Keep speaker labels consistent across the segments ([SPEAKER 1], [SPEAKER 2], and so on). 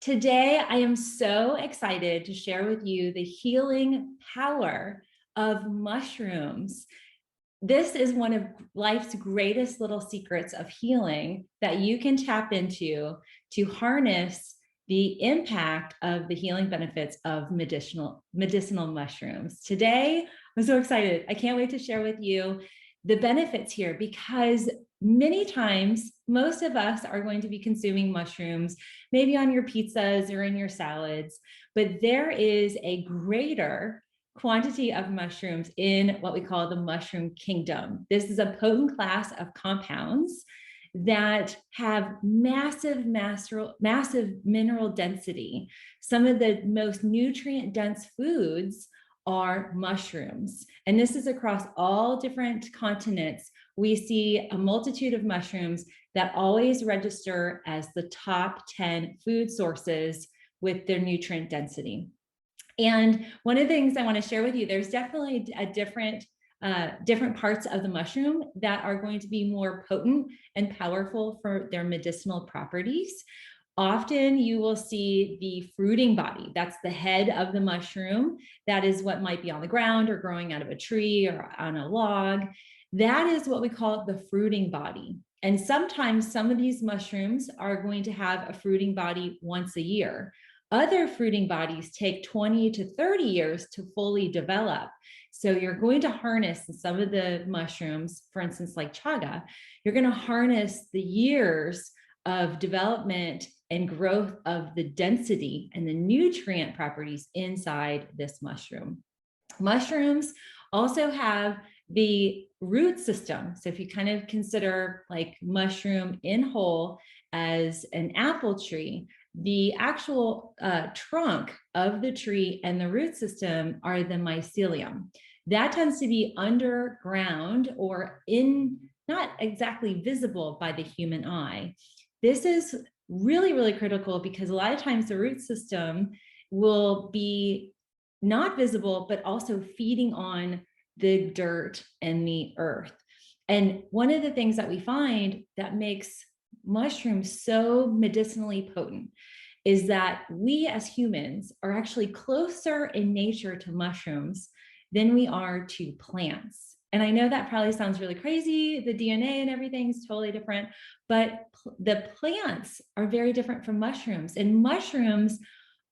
[SPEAKER 1] Today, I am so excited to share with you the healing power of mushrooms. This is one of life's greatest little secrets of healing that you can tap into to harness the impact of the healing benefits of medicinal mushrooms. Today, I'm so excited. I can't wait to share with you the benefits here because many times, most of us are going to be consuming mushrooms, maybe on your pizzas or in your salads, but there is a greater quantity of mushrooms in what we call the mushroom kingdom. This is a potent class of compounds that have massive mineral density. Some of the most nutrient dense foods are mushrooms. And this is across all different continents. We see a multitude of mushrooms that always register as the top 10 food sources with their nutrient density. And one of the things I want to share with you, there's definitely a different parts of the mushroom that are going to be more potent and powerful for their medicinal properties. Often you will see the fruiting body. That's the head of the mushroom. That is what might be on the ground or growing out of a tree or on a log. That is what we call the fruiting body. And sometimes some of these mushrooms are going to have a fruiting body once a year. Other fruiting bodies take 20 to 30 years to fully develop. So you're going to harness some of the mushrooms, for instance, like chaga, you're going to harness the years of development and growth of the density and the nutrient properties inside this mushroom. Mushrooms also have the root system. So if you kind of consider like mushroom in whole as an apple tree, the actual trunk of the tree and the root system are the mycelium. That tends to be underground or not exactly visible by the human eye. This is really, really critical because a lot of times the root system will be not visible, but also feeding on the dirt and the earth. And one of the things that we find that makes mushrooms so medicinally potent is that we as humans are actually closer in nature to mushrooms than we are to plants. And I know that probably sounds really crazy. The DNA and everything is totally different, but the plants are very different from mushrooms, and mushrooms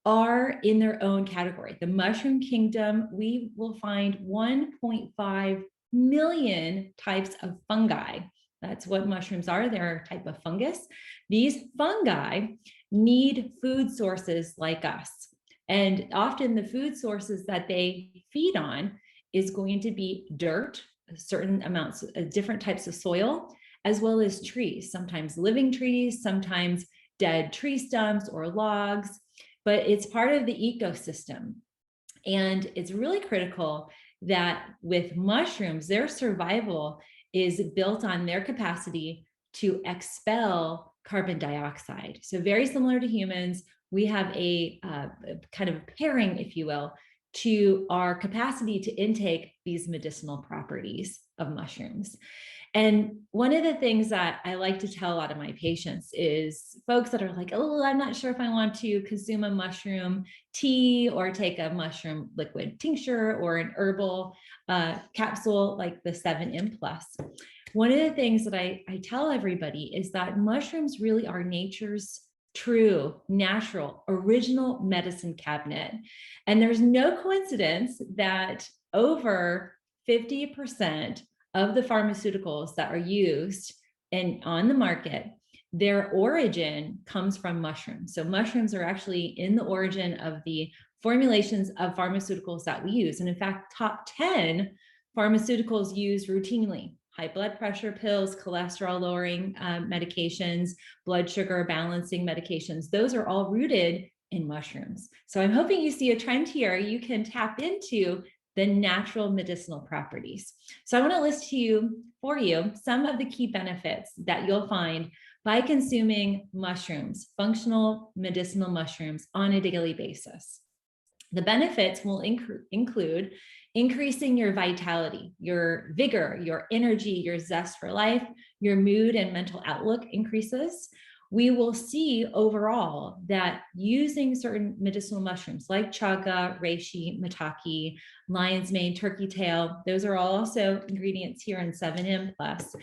[SPEAKER 1] are in their own category. The mushroom kingdom, we will find 1.5 million types of fungi. That's what mushrooms are. They're a type of fungus. These fungi need food sources like us. And often the food sources that they feed on is going to be dirt, certain amounts of different types of soil, as well as trees, sometimes living trees, sometimes dead tree stumps or logs, but it's part of the ecosystem. And it's really critical that with mushrooms, their survival is built on their capacity to expel carbon dioxide. So very similar to humans, we have a kind of pairing, if you will, to our capacity to intake these medicinal properties of mushrooms. And one of the things that I like to tell a lot of my patients is folks that are like, oh, I'm not sure if I want to consume a mushroom tea or take a mushroom liquid tincture or an herbal capsule like the 7M Plus. One of the things that I tell everybody is that mushrooms really are nature's true, natural, original medicine cabinet. And there's no coincidence that over 50% of the pharmaceuticals that are used and on the market, their origin comes from mushrooms. So mushrooms are actually in the origin of the formulations of pharmaceuticals that we use. And in fact, top 10 pharmaceuticals used routinely: high blood pressure pills, cholesterol lowering medications, blood sugar balancing medications. Those are all rooted in mushrooms. So I'm hoping you see a trend here. You can tap into the natural medicinal properties. So I want to list for you some of the key benefits that you'll find by consuming mushrooms, functional medicinal mushrooms, on a daily basis. The benefits will include increasing your vitality, your vigor, your energy, your zest for life, your mood and mental outlook increases. we will see overall that using certain medicinal mushrooms like chaga, reishi, maitake, lion's mane, turkey tail, those are also ingredients here in 7M Plus,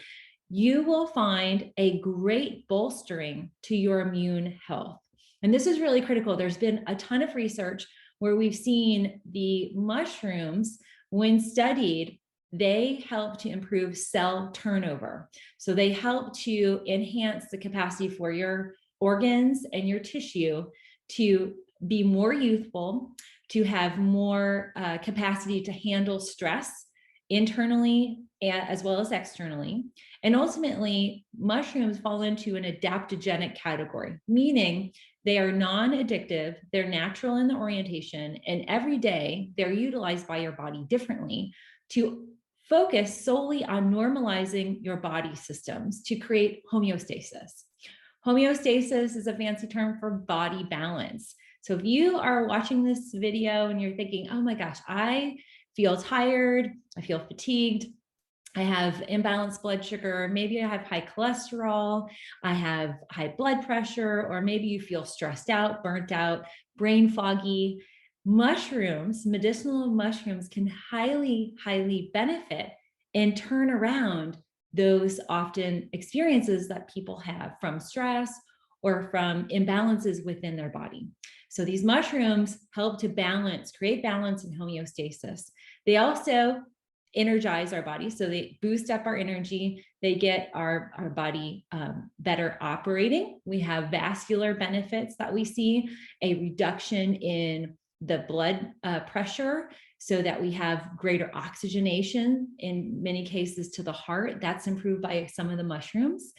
[SPEAKER 1] you will find a great bolstering to your immune health. And this is really critical. There's been a ton of research where we've seen the mushrooms, when studied, they help to improve cell turnover. So they help to enhance the capacity for your organs and your tissue to be more youthful, to have more capacity to handle stress internally as well as externally. And ultimately, mushrooms fall into an adaptogenic category, meaning they are non-addictive, they're natural in the orientation, and every day they're utilized by your body differently to focus solely on normalizing your body systems to create homeostasis. Homeostasis is a fancy term for body balance. So if you are watching this video and you're thinking, oh my gosh, I feel tired, I feel fatigued, I have imbalanced blood sugar, maybe I have high cholesterol, I have high blood pressure, or maybe you feel stressed out, burnt out, brain foggy, mushrooms, medicinal mushrooms can highly, highly benefit and turn around those often experiences that people have from stress or from imbalances within their body. So these mushrooms help to balance, create balance and homeostasis. They also energize our body. So they boost up our energy. They get our body better operating. We have vascular benefits that we see, a reduction in the blood pressure so that we have greater oxygenation in many cases to the heart. That's improved by some of the mushrooms.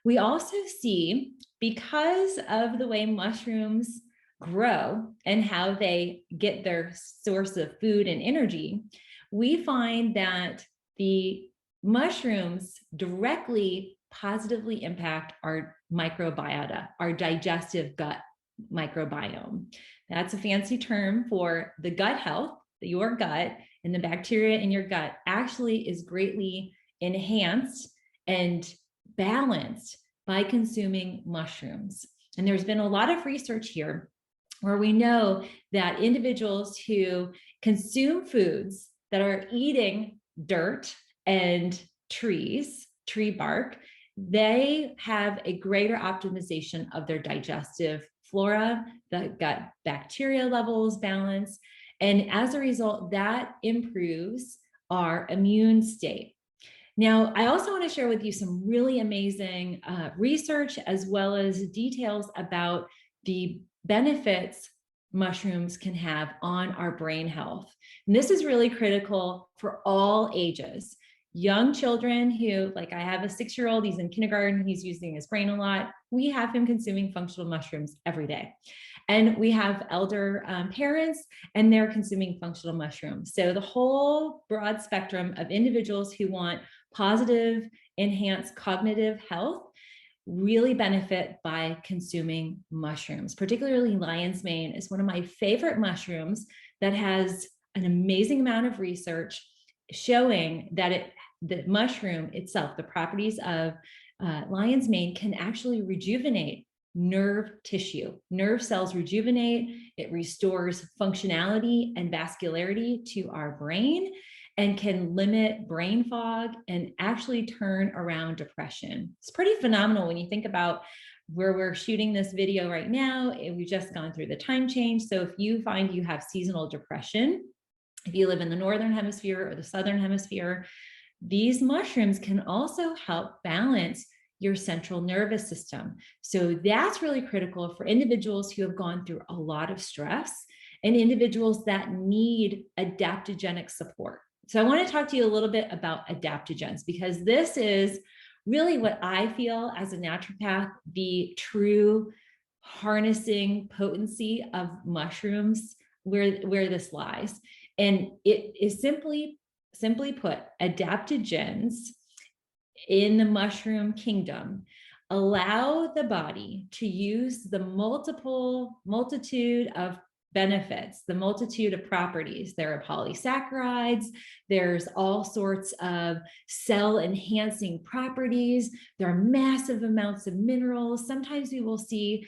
[SPEAKER 1] We also see, because of the way mushrooms grow and how they get their source of food and energy, we find that the mushrooms directly positively impact our microbiota, our digestive gut microbiome. That's a fancy term for the gut health. Your gut and the bacteria in your gut actually is greatly enhanced and balanced by consuming mushrooms. And there's been a lot of research here where we know that individuals who consume foods that are eating dirt and trees, tree bark, they have a greater optimization of their digestive flora, the gut bacteria levels balance. And as a result, that improves our immune state. Now, I also want to share with you some really amazing research as well as details about the benefits mushrooms can have on our brain health. And this is really critical for all ages. Young children who, like I have a 6-year-old, he's in kindergarten, he's using his brain a lot. We have him consuming functional mushrooms every day. And we have elder parents and they're consuming functional mushrooms. So the whole broad spectrum of individuals who want positive, enhanced cognitive health really benefit by consuming mushrooms. Particularly lion's mane is one of my favorite mushrooms that has an amazing amount of research showing that the mushroom itself, the properties of lion's mane, can actually rejuvenate nerve tissue. Nerve cells rejuvenate, it restores functionality and vascularity to our brain, and can limit brain fog and actually turn around depression. It's pretty phenomenal when you think about where we're shooting this video right now. We've just gone through the time change. So if you find you have seasonal depression, if you live in the Northern Hemisphere or the Southern Hemisphere, these mushrooms can also help balance your central nervous system. So that's really critical for individuals who have gone through a lot of stress and individuals that need adaptogenic support. So I want to talk to you a little bit about adaptogens, because this is really what I feel as a naturopath, the true harnessing potency of mushrooms, where this lies. And it is simply put, adaptogens in the mushroom kingdom allow the body to use the multitude of benefits, the multitude of properties. There are polysaccharides, there's all sorts of cell enhancing properties. There are massive amounts of minerals. Sometimes we will see,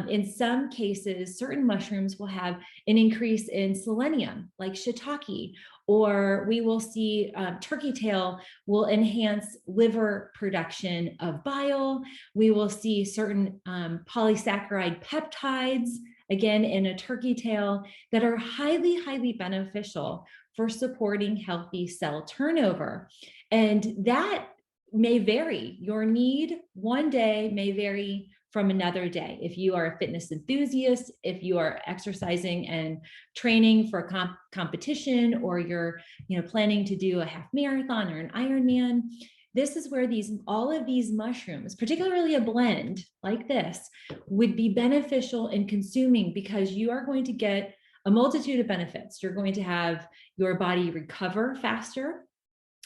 [SPEAKER 1] in some cases, certain mushrooms will have an increase in selenium, like shiitake, or we will see turkey tail will enhance liver production of bile. We will see certain polysaccharide peptides, again, in a turkey tail, that are highly, highly beneficial for supporting healthy cell turnover. And that may vary. Your need one day may vary from another day. If you are a fitness enthusiast, if you are exercising and training for a competition, or you're planning to do a half marathon or an Ironman, this is where all of these mushrooms, particularly a blend like this, would be beneficial in consuming, because you are going to get a multitude of benefits. You're going to have your body recover faster.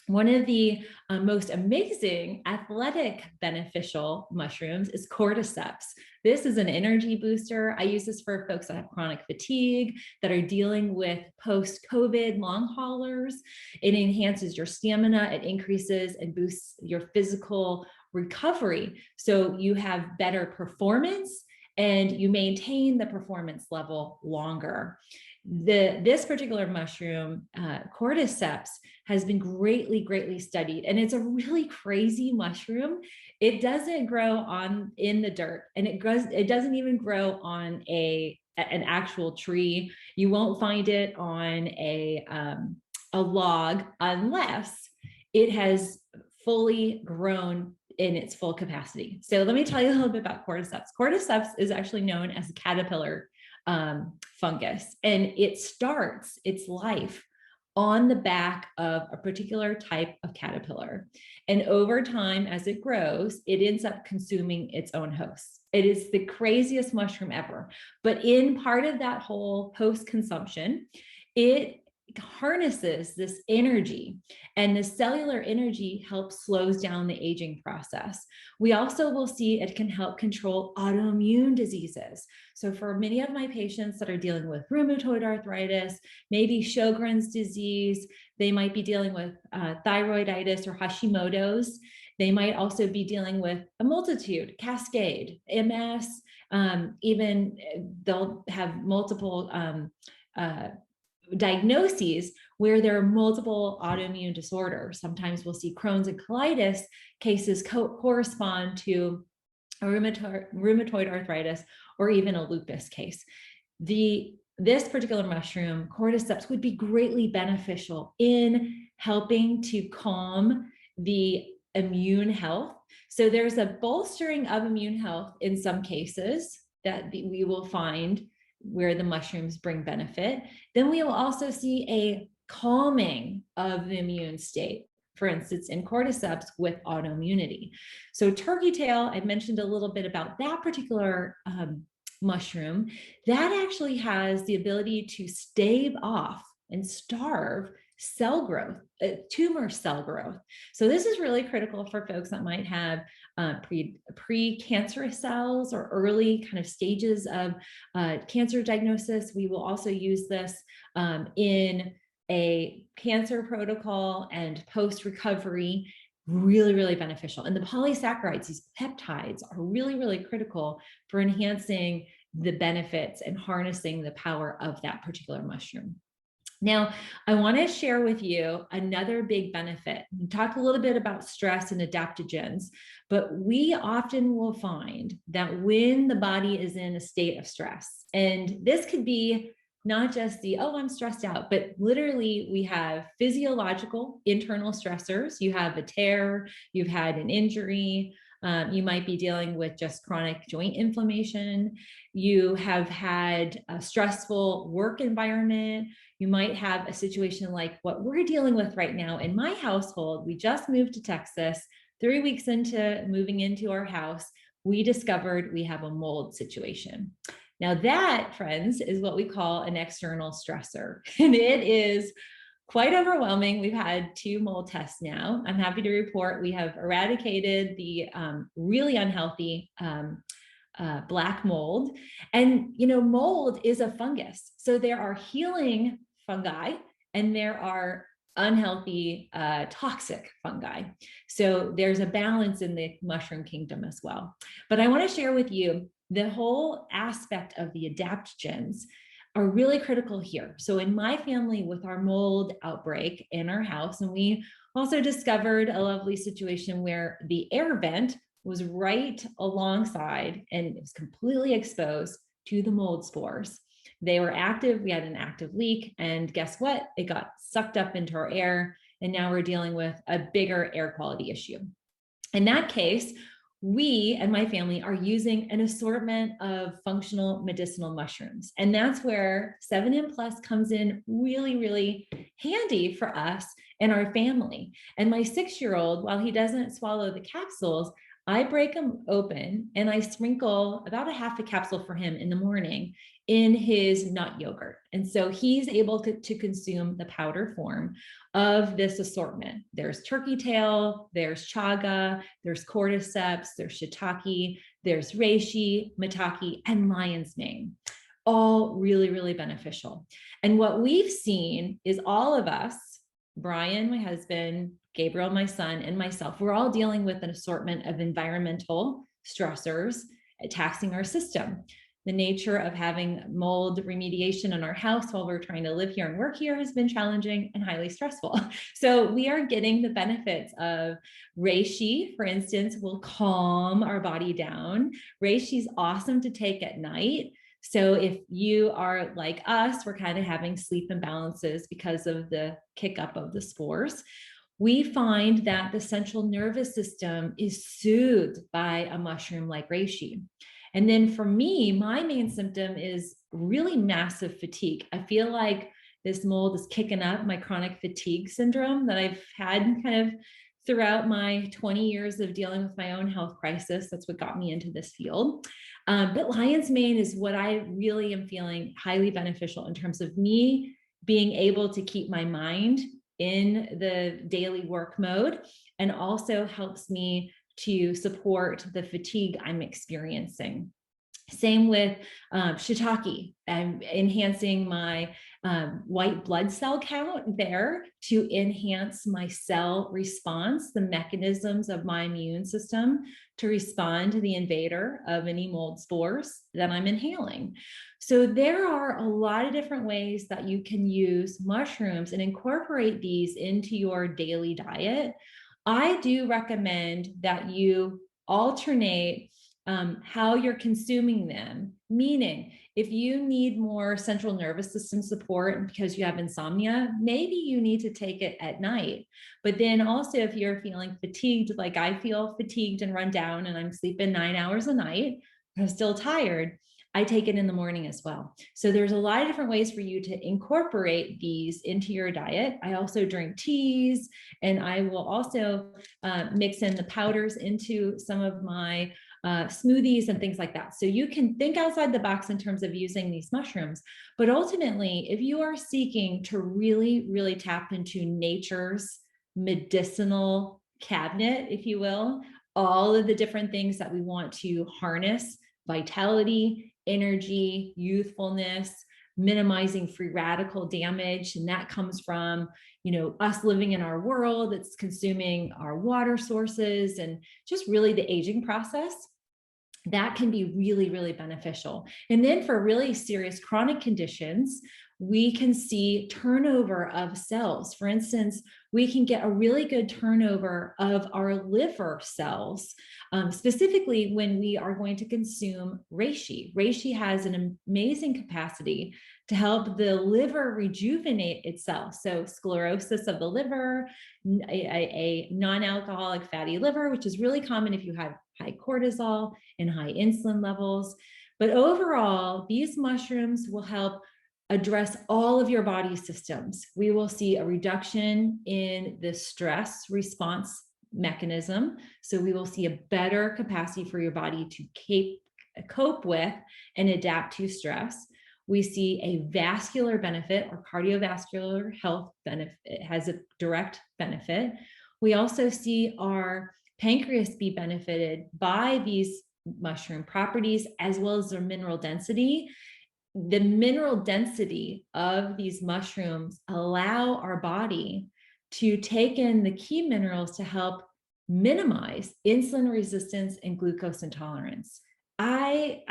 [SPEAKER 1] One of the most amazing athletic beneficial mushrooms is cordyceps. This is an energy booster. I use this for folks that have chronic fatigue, that are dealing with post-COVID long haulers. It enhances your stamina, it increases and boosts your physical recovery. So you have better performance and you maintain the performance level longer. This particular mushroom, cordyceps, has been greatly studied, and it's a really crazy mushroom. It doesn't grow in the dirt, and it doesn't even grow on an actual tree. You won't find it on a log unless it has fully grown in its full capacity. So let me tell you a little bit about cordyceps. Cordyceps is actually known as a caterpillar fungus, and it starts its life on the back of a particular type of caterpillar. And over time, as it grows, it ends up consuming its own hosts. It is the craziest mushroom ever. But in part of that whole host consumption, it harnesses this energy, and the cellular energy slows down the aging process. We also will see it can help control autoimmune diseases. So for many of my patients that are dealing with rheumatoid arthritis, maybe Sjogren's disease, they might be dealing with thyroiditis or Hashimoto's. They might also be dealing with a multitude, cascade, MS, even they'll have multiple diagnoses where there are multiple autoimmune disorders. Sometimes we'll see Crohn's and colitis cases correspond to a rheumatoid arthritis or even a lupus case. This particular mushroom, cordyceps, would be greatly beneficial in helping to calm the immune health. So there's a bolstering of immune health in some cases that we will find where the mushrooms bring benefit. Then we will also see a calming of the immune state, for instance, in cordyceps with autoimmunity. So turkey tail, I mentioned a little bit about that particular mushroom. That actually has the ability to stave off and starve cell growth, tumor cell growth. So this is really critical for folks that might have pre-cancerous cells or early kind of stages of cancer diagnosis. We will also use this in a cancer protocol and post-recovery. Really beneficial. And the polysaccharides, these peptides, are really critical for enhancing the benefits and harnessing the power of that particular mushroom. Now, I want to share with you another big benefit. We talked a little bit about stress and adaptogens, but we often will find that when the body is in a state of stress, and this could be not just oh, I'm stressed out, but literally we have physiological internal stressors. You have a tear, you've had an injury, you might be dealing with just chronic joint inflammation. You have had a stressful work environment. You might have a situation like what we're dealing with right now in my household. We just moved to Texas. 3 weeks into moving into our house, we discovered we have a mold situation. Now that, friends, is what we call an external stressor. And it is quite overwhelming. We've had 2 mold tests now. I'm happy to report we have eradicated the really unhealthy black mold. And, mold is a fungus. So there are healing fungi and there are unhealthy, toxic fungi. So there's a balance in the mushroom kingdom as well. But I want to share with you the whole aspect of the adaptogens are really critical here. So in my family, with our mold outbreak in our house, and we also discovered a lovely situation where the air vent was right alongside and it was completely exposed to the mold spores. They were active. We had an active leak, and guess what? It got sucked up into our air, and now we're dealing with a bigger air quality issue. In that case, we and my family are using an assortment of functional medicinal mushrooms. And that's where 7M Plus comes in really, really handy for us and our family. And my 6-year-old, while he doesn't swallow the capsules, I break them open and I sprinkle about a half a capsule for him in the morning in his nut yogurt. And so he's able to consume the powder form of this assortment. There's turkey tail, there's chaga, there's cordyceps, there's shiitake, there's reishi, maitake, and lion's mane. All really, really beneficial. And what we've seen is all of us, Brian, my husband, Gabriel, my son, and myself, we're all dealing with an assortment of environmental stressors taxing our system. The nature of having mold remediation in our house while we're trying to live here and work here has been challenging and highly stressful. So we are getting the benefits of reishi, for instance, will calm our body down. Reishi is awesome to take at night. So if you are like us, we're kind of having sleep imbalances because of the kick up of the spores. We find that the central nervous system is soothed by a mushroom like reishi. And then for me, my main symptom is really massive fatigue. I feel like this mold is kicking up my chronic fatigue syndrome that I've had kind of throughout my 20 years of dealing with my own health crisis. That's what got me into this field. But lion's mane is what I really am feeling highly beneficial in terms of me being able to keep my mind in the daily work mode, and also helps me to support the fatigue I'm experiencing. Same with shiitake. I'm enhancing my white blood cell count there to enhance my cell response, the mechanisms of my immune system to respond to the invader of any mold spores that I'm inhaling. So there are a lot of different ways that you can use mushrooms and incorporate these into your daily diet. I do recommend that you alternate how you're consuming them, meaning if you need more central nervous system support because you have insomnia, maybe you need to take it at night. But then also if you're feeling fatigued, like I feel fatigued and run down and I'm sleeping 9 hours a night, I'm still tired, I take it in the morning as well. So there's a lot of different ways for you to incorporate these into your diet. I also drink teas, and I will also mix in the powders into some of my smoothies and things like that. So you can think outside the box in terms of using these mushrooms. But ultimately, if you are seeking to really, really tap into nature's medicinal cabinet, if you will, all of the different things that we want to harness: vitality, energy, youthfulness, minimizing free radical damage. And that comes from, us living in our world that's consuming our water sources and just really the aging process. That can be really, really beneficial. And then for really serious chronic conditions, we can see turnover of cells. For instance, we can get a really good turnover of our liver cells, specifically when we are going to consume reishi. Reishi has an amazing capacity to help the liver rejuvenate itself. So sclerosis of the liver, a non-alcoholic fatty liver, which is really common if you have high cortisol and high insulin levels. But overall, these mushrooms will help address all of your body systems. We will see a reduction in the stress response mechanism. So we will see a better capacity for your body to cope with and adapt to stress. We see a vascular benefit, or cardiovascular health benefit. It has a direct benefit. We also see our pancreas be benefited by these mushroom properties as well as their mineral density. The mineral density of these mushrooms allow our body to take in the key minerals to help minimize insulin resistance and glucose intolerance. The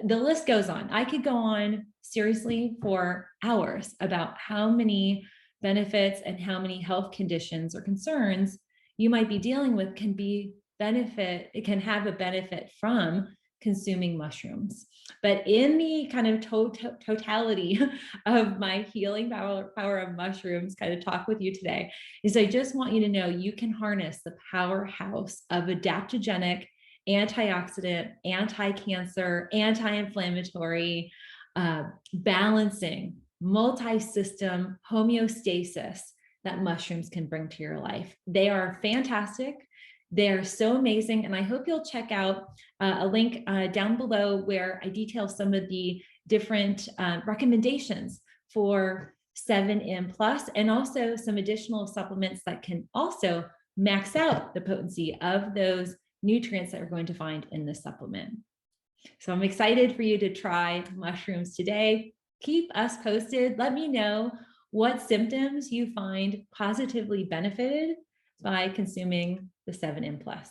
[SPEAKER 1] list goes on. I could go on seriously for hours about how many benefits and how many health conditions or concerns you might be dealing with it can have a benefit from consuming mushrooms. But in the kind of totality of my healing power of mushrooms kind of talk with you today is I just want you to know you can harness the powerhouse of adaptogenic, antioxidant, anti-cancer, anti-inflammatory, balancing, multi-system homeostasis that mushrooms can bring to your life. They are fantastic. They're so amazing. And I hope you'll check out a link down below where I detail some of the different recommendations for 7M Plus, and also some additional supplements that can also max out the potency of those nutrients that we're going to find in this supplement. So I'm excited for you to try mushrooms today. Keep us posted. Let me know what symptoms you find positively benefited by consuming the 7M Plus.